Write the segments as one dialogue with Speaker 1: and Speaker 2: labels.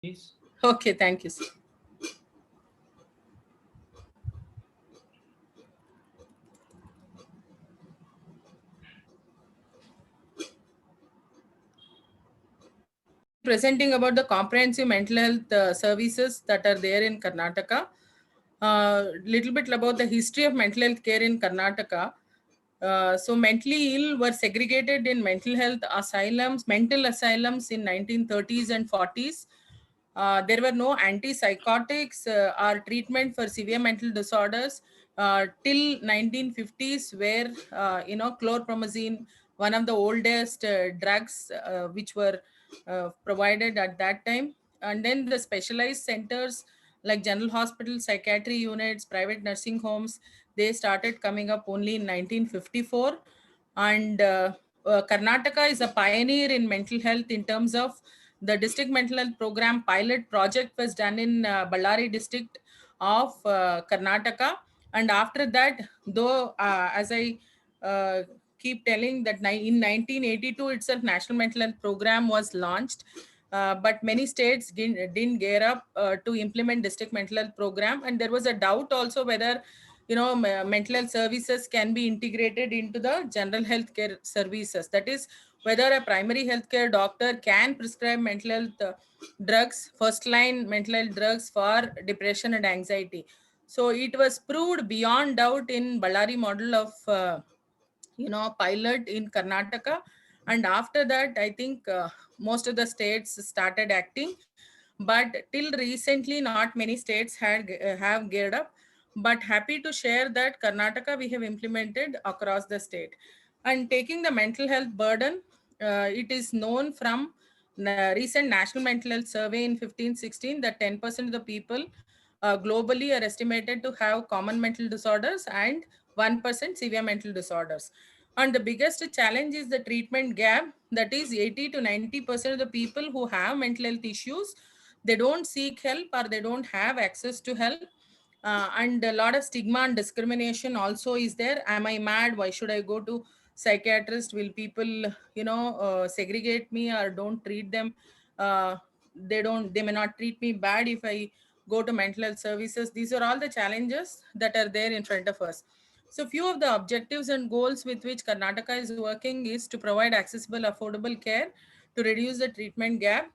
Speaker 1: Please.
Speaker 2: Okay, thank you, sir. I'll be presenting about the comprehensive mental health services that are there in Karnataka. Little bit about the history of mental health care in Karnataka. So mentally ill were segregated in mental asylums in 1930s and 40s. There were no antipsychotics or treatment for severe mental disorders till 1950s, where chlorpromazine, one of the oldest drugs which were provided at that time, and then the specialized centers like general hospital, psychiatry units, private nursing homes, they started coming up only in 1954. And Karnataka is a pioneer in mental health in terms of the district mental health program pilot project was done in Ballari district of Karnataka. And after that, though, as I uh, keep telling that in 1982 itself, National Mental Health Program was launched. But many states didn't gear up to implement district mental health program, and there was a doubt also whether mental health services can be integrated into the general health care services. That is, whether a primary healthcare doctor can prescribe mental health drugs, first line mental health drugs for depression and anxiety. So it was proved beyond doubt in Ballari model of pilot in Karnataka. And after that, I think most of the states started acting, but till recently not many states have geared up. But happy to share that Karnataka we have implemented across the state. And taking the mental health burden, it is known from recent national mental health survey in 15-16 that 10% of the people globally are estimated to have common mental disorders and 1% severe mental disorders. And the biggest challenge is the treatment gap. That is, 80 to 90% of the people who have mental health issues, they don't seek help or they don't have access to help. And a lot of stigma and discrimination also is there. Am I mad? Why should I go to psychiatrist? Will people segregate me or don't treat them? uh, they may not treat me bad if I go to mental health services. These are all the challenges that are there in front of us. So few of the objectives and goals with which Karnataka is working is to provide accessible affordable care, to reduce the treatment gap,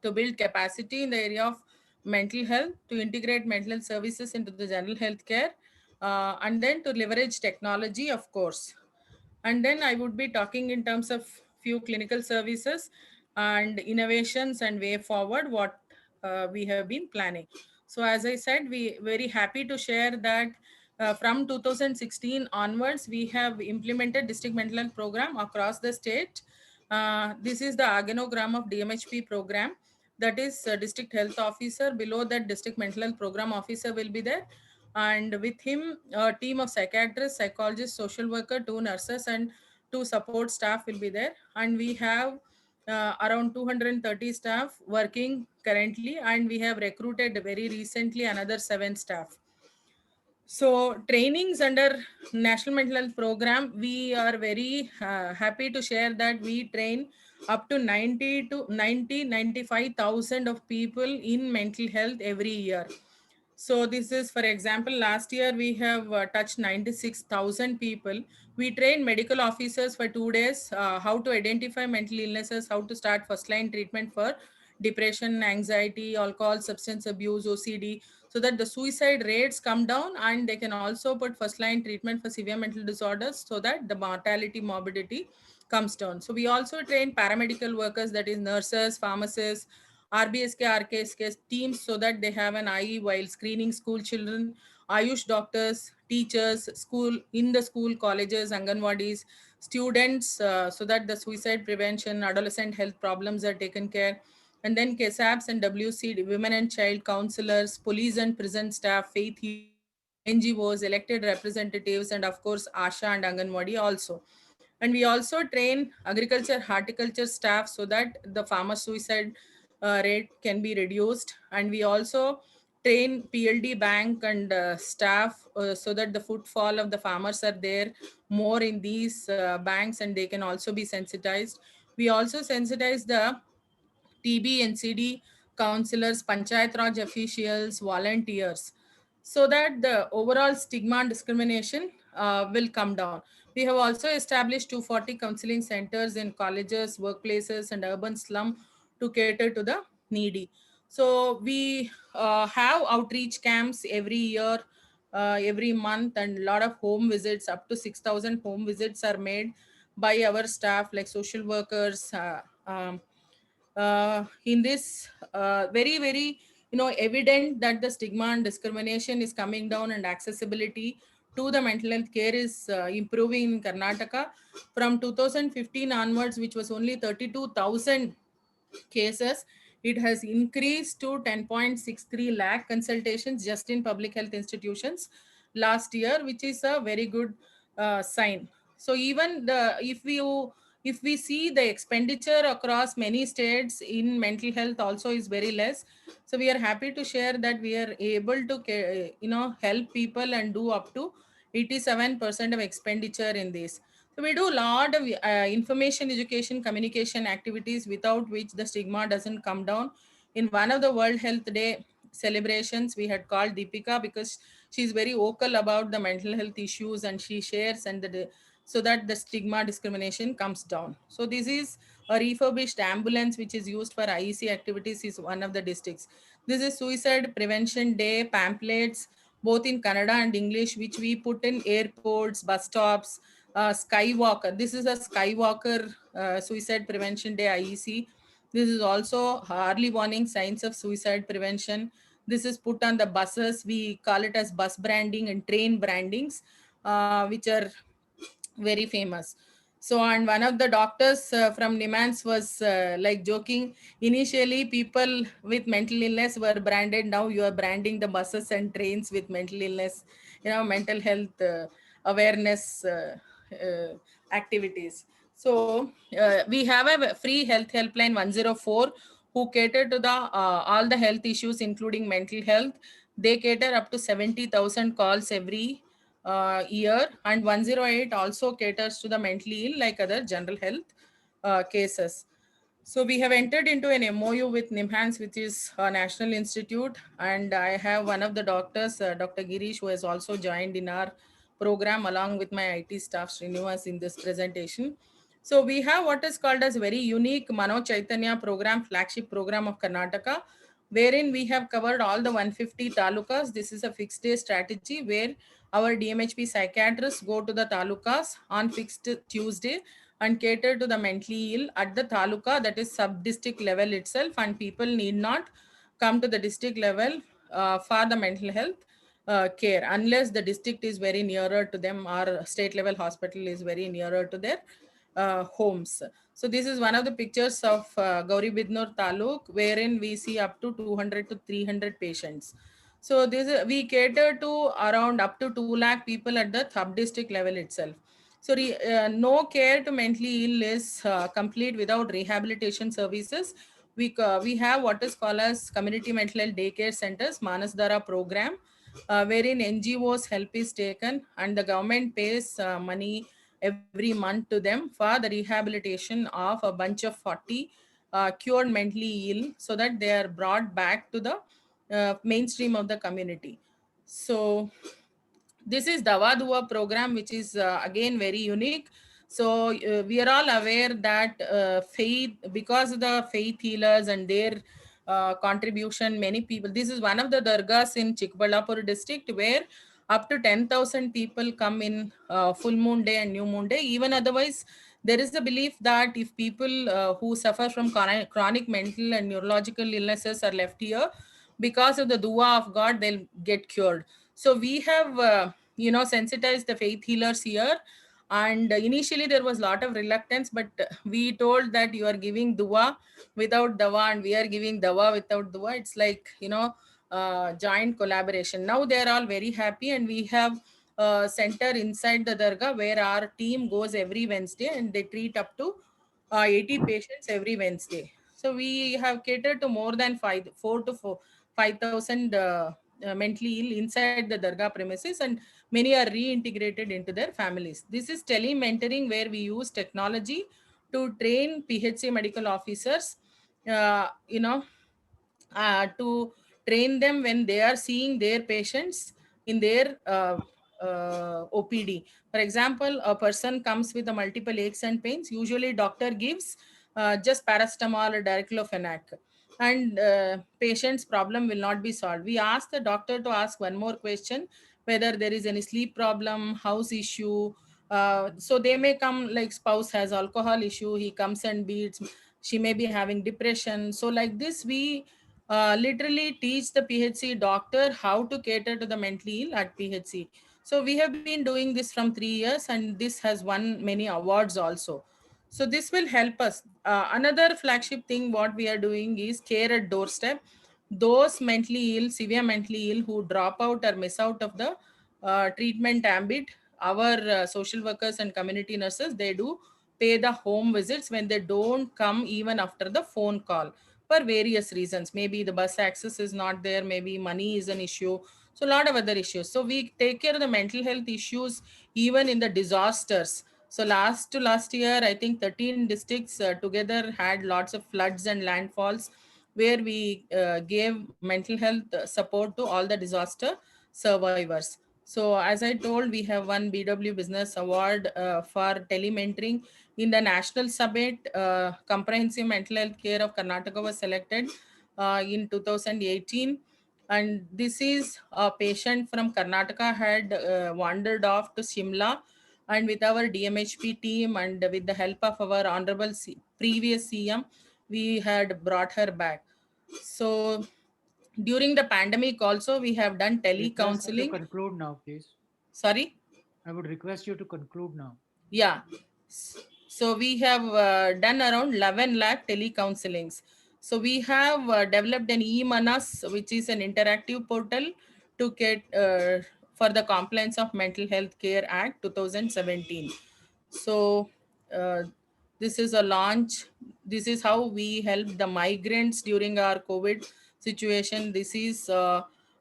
Speaker 2: to build capacity in the area of mental health, to integrate mental health services into the general health care, and then to leverage technology, of course. And then I would be talking in terms of few clinical services and innovations and way forward, what we have been planning. So as I said, we very happy to share that from 2016 onwards, we have implemented district mental health program across the state. This is the organogram of DMHP program. That is district health officer. Below that, district mental health program officer will be there. And with him, a team of psychiatrists, psychologists, social worker, two nurses, and two support staff will be there. And we have around 230 staff working currently, and we have recruited very recently another 7 staff. So trainings under National Mental Health Program, we are very happy to share that we train up to 95,000 of people in mental health every year. So this is, for example, last year we have touched 96,000 people. We train medical officers for 2 days how to identify mental illnesses, how to start first line treatment for depression, anxiety, alcohol, substance abuse, OCD, so that the suicide rates come down, and they can also put first line treatment for severe mental disorders so that the mortality morbidity comes down. So we also train paramedical workers, that is nurses, pharmacists, RBSK, RKSK teams, so that they have an eye while screening school children, Ayush doctors, teachers, school in the school, colleges, Anganwadis, students, so that the suicide prevention, adolescent health problems are taken care. And then KSAPs and WC, women and child counselors, police and prison staff, faith healers, NGOs, elected representatives, and of course ASHA and Anganwadi also. And we also train agriculture, horticulture staff so that the farmer suicide rate can be reduced. And we also train PLD bank and staff so that the footfall of the farmers are there more in these banks, and they can also be sensitized. We also sensitize the TB and CD counselors, Panchayat Raj officials, volunteers, so that the overall stigma and discrimination will come down. We have also established 240 counseling centers in colleges, workplaces, and urban slum to cater to the needy. So we have outreach camps every year, every month, and a lot of home visits. Up to 6,000 home visits are made by our staff, like social workers. In this very evident that the stigma and discrimination is coming down, and accessibility to the mental health care is improving in Karnataka. From 2015 onwards, which was only 32,000 cases, it has increased to 10.63 lakh consultations just in public health institutions last year, which is a very good sign. So even the if we see the expenditure across many states in mental health also is very less. So we are happy to share that we are able to help people and do up to 87% of expenditure in this. So we do a lot of information, education, communication activities, without which the stigma doesn't come down. In one of the World Health Day celebrations, we had called Deepika because she's very vocal about the mental health issues, and she shares, and so that the stigma discrimination comes down. So this is a refurbished ambulance which is used for IEC activities is one of the districts. This is Suicide Prevention Day pamphlets, both in Kannada and English, which we put in airports, bus stops, Skywalker. This is a Skywalker Suicide Prevention Day IEC. This is also early warning signs of suicide prevention. This is put on the buses. We call it as bus branding and train brandings, which are very famous. So, and one of the doctors from Nimans was like joking. Initially, people with mental illness were branded. Now you are branding the buses and trains with mental illness, mental health awareness activities. So, we have a free health helpline 104 who cater to the all the health issues, including mental health. They cater up to 70,000 calls every year, and 108 also caters to the mentally ill like other general health cases. So we have entered into an MOU with NIMHANS, which is a national institute, and I have one of the doctors, Dr. Girish, who has also joined in our program along with my IT staff, Srinivas, in this presentation. So we have what is called as very unique Mano Chaitanya program, flagship program of Karnataka, wherein we have covered all the 150 talukas. This is a fixed day strategy where our DMHP psychiatrists go to the talukas on fixed Tuesday and cater to the mentally ill at the taluka, that is sub district level itself, and people need not come to the district level for the mental health care unless the district is very nearer to them or state level hospital is very nearer to their homes. So this is one of the pictures of Gauri Bidnur Taluk, wherein we see up to 200 to 300 patients. So this we cater to around up to 2 lakh people at the sub district level itself. So no care to mentally ill is complete without rehabilitation services. We have what is called as community mental health daycare centers, Manasdara program, wherein NGOs help is taken and the government pays money every month to them for the rehabilitation of a bunch of 40 cured mentally ill, so that they are brought back to the mainstream of the community. So this is Dawa Dua program, which is again very unique. So we are all aware that faith, because of the faith healers and their contribution, many people. This is one of the dargahs in Chikballapur district where up to 10,000 people come in full moon day and new moon day. Even otherwise, there is a belief that if people who suffer from chronic mental and neurological illnesses are left here, because of the dua of God, they'll get cured. So we have sensitized the faith healers here, and initially there was a lot of reluctance, but we told that you are giving dua without dawa and we are giving dawa without dua. It's like joint collaboration. Now they are all very happy, and we have a center inside the dargah where our team goes every Wednesday and they treat up to 80 patients every Wednesday. So we have catered to more than 5,000 mentally ill inside the dargah premises, and many are reintegrated into their families. This is tele-mentoring, where we use technology to train PHC medical officers, uh, you know, to train them when they are seeing their patients in their OPD. For example, a person comes with a multiple aches and pains. Usually, doctor gives just paracetamol or diclofenac, and patient's problem will not be solved. We ask the doctor to ask one more question, whether there is any sleep problem, house issue. So they may come like spouse has alcohol issue, he comes and beats, she may be having depression. So like this, we literally teach the PHC doctor how to cater to the mentally ill at PHC. So we have been doing this from 3 years, and this has won many awards also. So this will help us. Another flagship thing what we are doing is care at doorstep. Those mentally ill, severe mentally ill who drop out or miss out of the treatment ambit, our social workers and community nurses, they do pay the home visits when they don't come even after the phone call for various reasons. Maybe the bus access is not there, maybe money is an issue, so a lot of other issues. So we take care of the mental health issues even in the disasters. So last year, I think 13 districts together had lots of floods and landfalls, where we gave mental health support to all the disaster survivors. So as I told, we have won BW Business Award for telementoring in the National Summit. Comprehensive Mental Health Care of Karnataka was selected in 2018. And this is a patient from Karnataka had wandered off to Shimla, and with our DMHP team and with the help of our honorable previous CM, we had brought her back. So during the pandemic also, we have done
Speaker 1: Request you to
Speaker 2: tele-counseling.
Speaker 1: conclude now, please.
Speaker 2: Sorry?
Speaker 1: I would request you to conclude now.
Speaker 2: Yeah. So we have done around 11 lakh telecounselings. So we have developed an e-Manas, which is an interactive portal to get for the Compliance of Mental Health Care Act 2017. So uh, this is a launch. This is how we help the migrants during our COVID situation. This is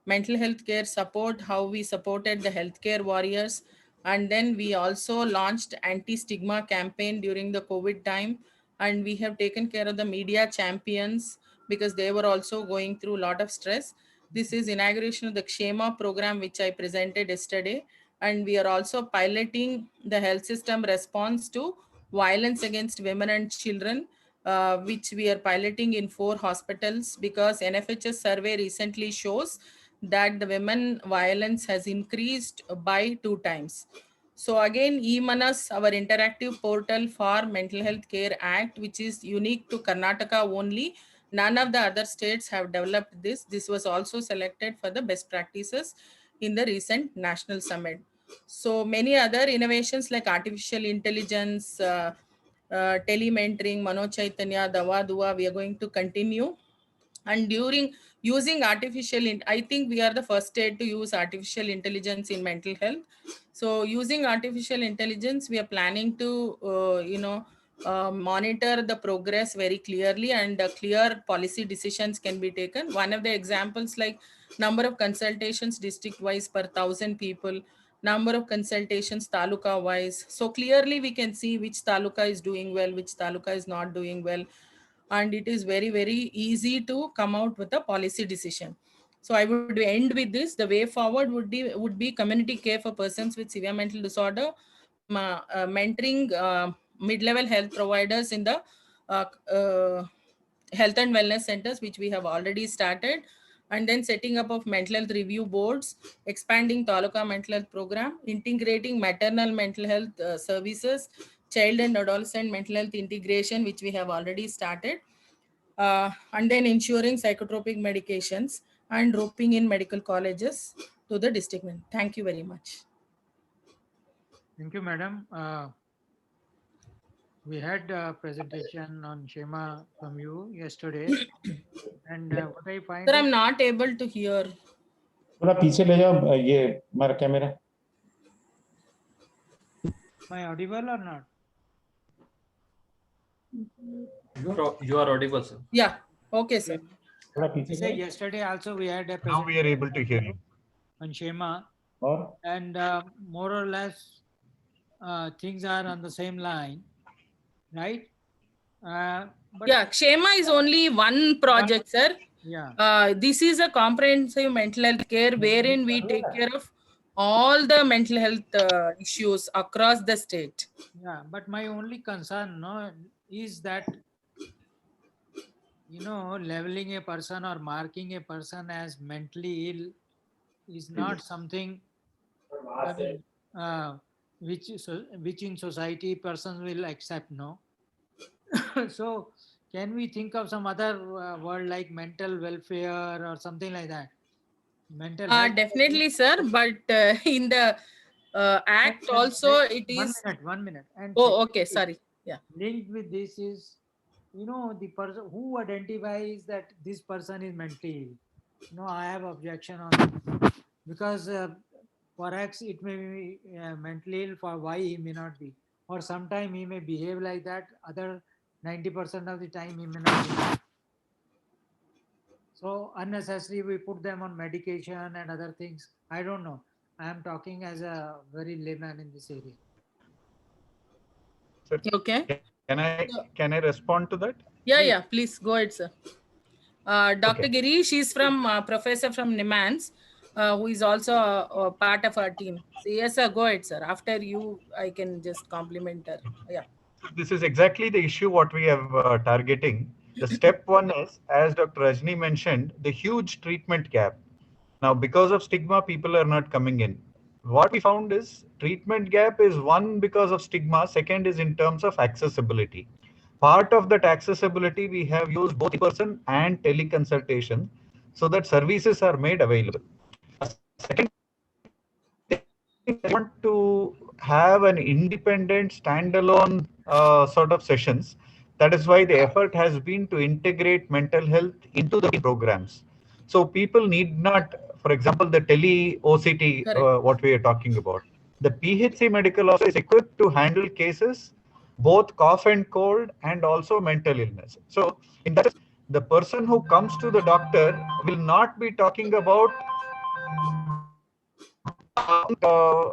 Speaker 2: mental health care support, how we supported the healthcare warriors. And then we also launched anti-stigma campaign during the COVID time. And we have taken care of the media champions because they were also going through a lot of stress. This is inauguration of the Kshema program, which I presented yesterday. And we are also piloting the health system response to violence against women and children, which we are piloting in 4 hospitals, because NFHS survey recently shows that the women violence has increased by 2 times. So again, eManas, our interactive portal for Mental Health Care Act, which is unique to Karnataka only. None of the other states have developed this. This was also selected for the best practices in the recent national summit. So many other innovations like artificial intelligence, telementoring, Mano Chaitanya, Dawa Dua, we are going to continue. And during using I think we are the first state to use artificial intelligence in mental health. So using artificial intelligence, we are planning to monitor the progress very clearly, and clear policy decisions can be taken. One of the examples, like number of consultations district wise per 1,000 people, number of consultations taluka wise. So clearly we can see which taluka is doing well, which taluka is not doing well, and it is very very easy to come out with a policy decision. So I would end with this. The way forward would be community care for persons with severe mental disorder, mentoring mid-level health providers in the uh, uh, health and wellness centers, which we have already started, and then setting up of mental health review boards, expanding taluka mental health program, integrating maternal mental health services, child and adolescent mental health integration, which we have already started, and then ensuring psychotropic medications and roping in medical colleges to the district. Thank you very much.
Speaker 1: Thank you, madam. We had a presentation on Shema from you yesterday, and what I find
Speaker 2: Sir,
Speaker 1: is,
Speaker 2: I'm not able to hear.
Speaker 3: थोड़ा पीछे ले जाओ ये हमारा camera.
Speaker 1: am I audible or not?
Speaker 4: You are audible, sir.
Speaker 2: Yeah. Okay, sir.
Speaker 3: थोड़ा
Speaker 1: I
Speaker 3: पीछे
Speaker 1: say
Speaker 3: करो.
Speaker 1: yesterday also we had a
Speaker 3: Now we are
Speaker 1: presentation
Speaker 3: able to hear you.
Speaker 1: on Shema,
Speaker 3: और
Speaker 1: and more or less things are on the same line, right? But
Speaker 2: Yeah, Kshema is only one project, sir.
Speaker 1: Yeah.
Speaker 2: This is a comprehensive mental health care wherein we take care of all the mental health issues across the state.
Speaker 1: Yeah, but my only concern, no, is that, leveling a person or marking a person as mentally ill is not something, I mean, which in society persons will accept, no. So, can we think of some other word like mental welfare or something like that? Mental health.
Speaker 2: Definitely, sir. But in the act
Speaker 1: And
Speaker 2: also, it
Speaker 1: one
Speaker 2: is.
Speaker 1: minute, 1 minute. And
Speaker 2: Oh, okay.
Speaker 1: secondly,
Speaker 2: Sorry. Yeah.
Speaker 1: linked with this is, the person who identifies that this person is mentally ill. I have objection on this because perhaps it may be mentally ill for why he may not be, or sometime he may behave like that. Other 90% of the time he may not be. So unnecessary we put them on medication and other things. I don't know. I am talking as a very layman in this area.
Speaker 5: Sir,
Speaker 2: Okay.
Speaker 5: can I respond to that?
Speaker 2: Yeah,
Speaker 1: Please.
Speaker 2: yeah. Please go ahead, sir. Dr.
Speaker 5: Okay.
Speaker 2: Girish is from professor from NIMANS, who is also a part of our team. So yes, sir. Go ahead, sir. After you, I can just compliment her. Yeah.
Speaker 5: This is exactly the issue what we have targeting. The step one is, as Dr. Rajni mentioned, the huge treatment gap. Now, because of stigma, people are not coming in. What we found is treatment gap is one because of stigma. Second is in terms of accessibility. Part of that accessibility, we have used both in-person and teleconsultation so that services are made available. Second, they want to have an independent standalone sort of sessions. That is why the effort has been to integrate mental health into the programs. So people need not, for example, the tele OCT,
Speaker 2: Correct.
Speaker 5: what we are talking about. The PHC medical officer is equipped to handle cases, both cough and cold and also mental illness. So in that, the person who comes to the doctor will not be talking about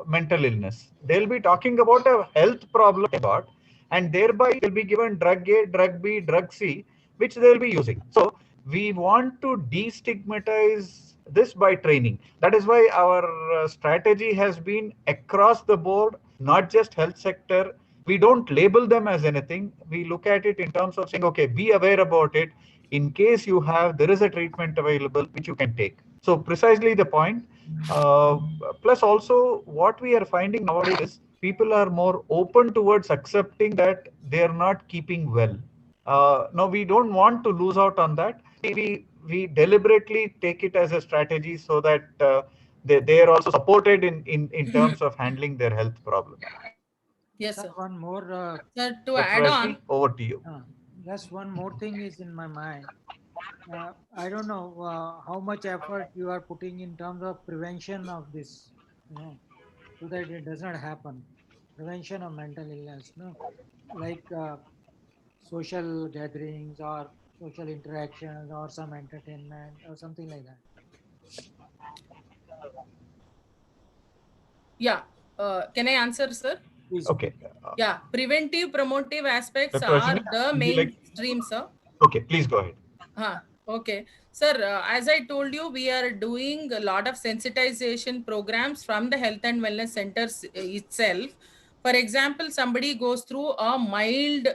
Speaker 5: mental illness. They'll be talking about a health problem about, and thereby they'll be given drug A, drug B, drug C, which they'll be using. So we want to destigmatize this by training. That is why our strategy has been across the board, not just health sector. We don't label them as anything. We look at it in terms of saying, okay, be aware about it. In case you have, there is a treatment available which you can take. So precisely the point. Plus also what we are finding nowadays is people are more open towards accepting that they are not keeping well. No, we don't want to lose out on that. We deliberately take it as a strategy so that they are also supported in terms of handling their health problem.
Speaker 2: Yes,
Speaker 1: Sir,
Speaker 2: sir.
Speaker 1: one more.
Speaker 2: Sir, to
Speaker 5: Dr.
Speaker 2: add
Speaker 5: Rajni,
Speaker 2: on,
Speaker 5: over to you.
Speaker 1: Just one more thing is in my mind. I don't know how much effort you are putting in terms of prevention of this, so that it does not happen. Prevention of mental illness, like social gatherings or social interactions or some entertainment or something like that.
Speaker 2: yeah. Can I answer, sir?
Speaker 1: Please.
Speaker 5: Okay.
Speaker 2: Yeah. Preventive, promotive aspects
Speaker 5: Dr.
Speaker 2: are
Speaker 5: Rajni,
Speaker 2: the
Speaker 5: would you like?
Speaker 2: mainstream, sir.
Speaker 5: Okay, please go ahead.
Speaker 2: Okay. Sir, as I told you, we are doing a lot of sensitization programs from the health and wellness centers itself. For example, somebody goes through a mild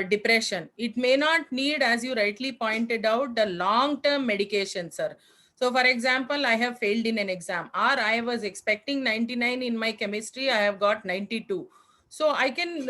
Speaker 2: depression. It may not need, as you rightly pointed out, the long-term medication, sir. So, for example, I have failed in an exam, or I was expecting 99 in my chemistry, I have got 92. So I can,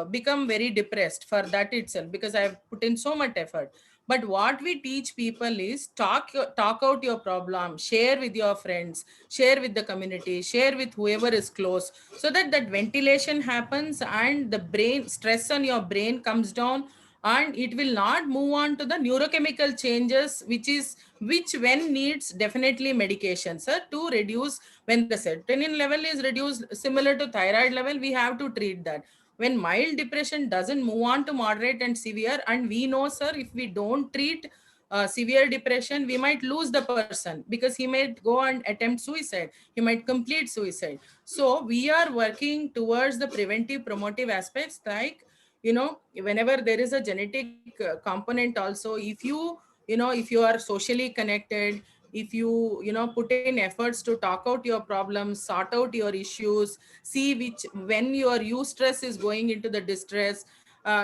Speaker 2: become very depressed for that itself because I have put in so much effort. But what we teach people is talk out your problem, share with your friends, share with the community, share with whoever is close, so that that ventilation happens and the brain stress on your brain comes down, and it will not move on to the neurochemical changes, which when needs definitely medication, sir, to reduce. When the serotonin level is reduced similar to thyroid level, we have to treat that. When mild depression doesn't move on to moderate and severe, and we know, sir, if we don't treat severe depression, we might lose the person because he might go and attempt suicide, he might complete suicide. So we are working towards the preventive promotive aspects, like, whenever there is a genetic component also, if you if you are socially connected, if you put in efforts to talk out your problems, sort out your issues, see which when your eustress is going into the distress.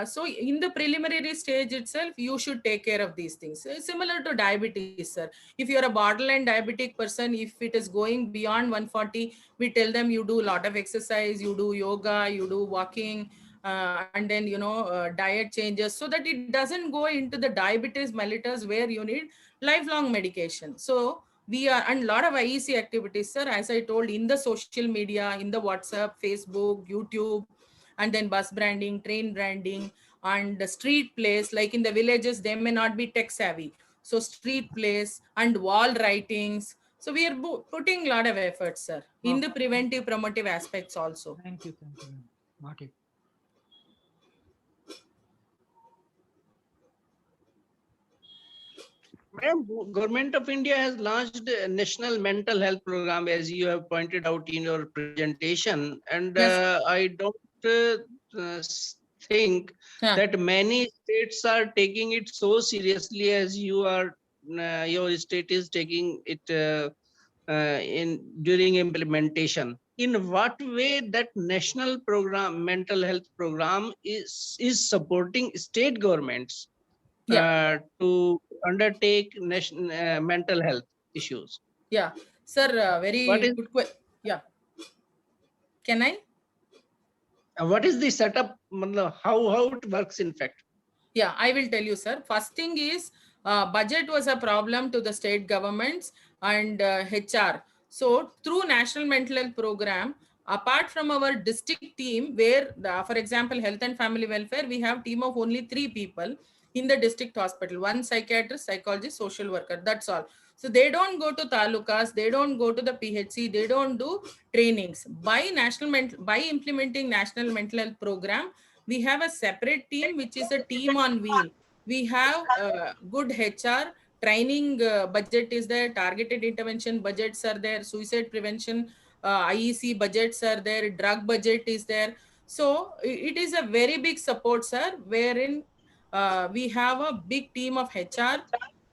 Speaker 2: So in the preliminary stage itself, you should take care of these things. Similar to diabetes, sir. If you're a borderline diabetic person, if it is going beyond 140, we tell them you do a lot of exercise, you do yoga, you do walking, and then diet changes, so that it doesn't go into the diabetes mellitus where you need lifelong medication. So we are, and a lot of IEC activities, sir, as I told, in the social media, in the WhatsApp, Facebook, YouTube, and then bus branding, train branding, and the street plays. Like in the villages, they may not be tech savvy, so street plays and wall writings. So we are putting a lot of efforts, sir, in the preventive promotive aspects also.
Speaker 1: Thank you. Got it.
Speaker 6: Ma'am, Government of India has launched a national mental health program, as you have pointed out in your presentation, and
Speaker 2: Yes.
Speaker 6: I don't think
Speaker 2: Yeah.
Speaker 6: that many states are taking it so seriously as your state is taking it in during implementation. In what way that national program, mental health program, is supporting state governments to undertake mental health issues?
Speaker 2: Yeah, sir,
Speaker 6: What
Speaker 2: very
Speaker 6: is
Speaker 2: good question. Yeah, can I?
Speaker 6: what is the setup? How it works in fact?
Speaker 2: Yeah, I will tell you, sir. First thing is, budget was a problem to the state governments and HR. So through National Mental Health Program, apart from our district team, where, for example, health and family welfare, we have team of only 3 people in the district hospital, 1 psychiatrist, psychologist, social worker. That's all. So they don't go to talukas, they don't go to the PHC, they don't do trainings. By implementing National Mental Health Program, we have a separate team, which is a team on wheel. We have good HR training, budget is there, targeted intervention budgets are there, suicide prevention IEC budgets are there, drug budget is there. So it is a very big support, sir, wherein we have a big team of HR.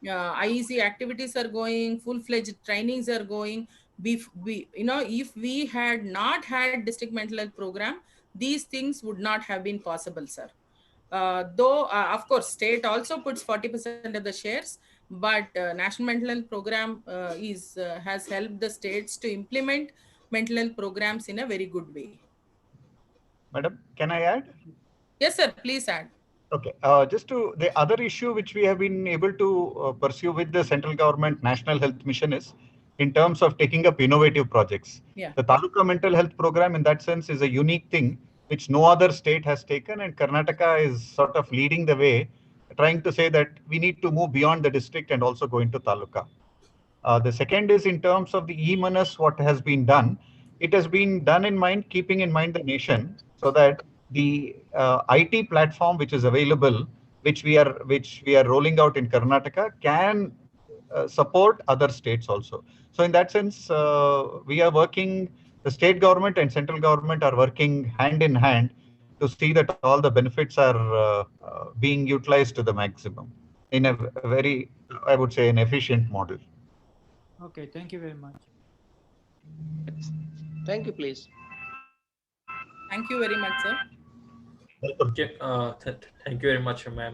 Speaker 2: IEC activities are going, full-fledged trainings are going. If we had not had district mental health program, these things would not have been possible, sir. Though, of course, state also puts 40% of the shares, but National Mental Health Program has helped the states to implement mental health programs in a very good way.
Speaker 5: Madam, can I add?
Speaker 2: Yes, sir, please add.
Speaker 5: Okay, just to the other issue which we have been able to pursue with the central government national health mission is in terms of taking up innovative projects.
Speaker 2: Yeah.
Speaker 5: The Taluka mental health program in that sense is a unique thing which no other state has taken, and Karnataka is sort of leading the way, trying to say that we need to move beyond the district and also go into Taluka. The second is in terms of the e-Manas, what has been done. It has been done in mind, keeping in mind the nation, so that the IT platform which is available, which we are rolling out in Karnataka, can support other states also. So in that sense, we are working. The state government and central government are working hand in hand to see that all the benefits are being utilized to the maximum in a very, I would say, an efficient model.
Speaker 1: Okay, thank you very much.
Speaker 6: Thank you, please.
Speaker 2: Thank you very much, sir.
Speaker 4: Okay, thank you very much, ma'am.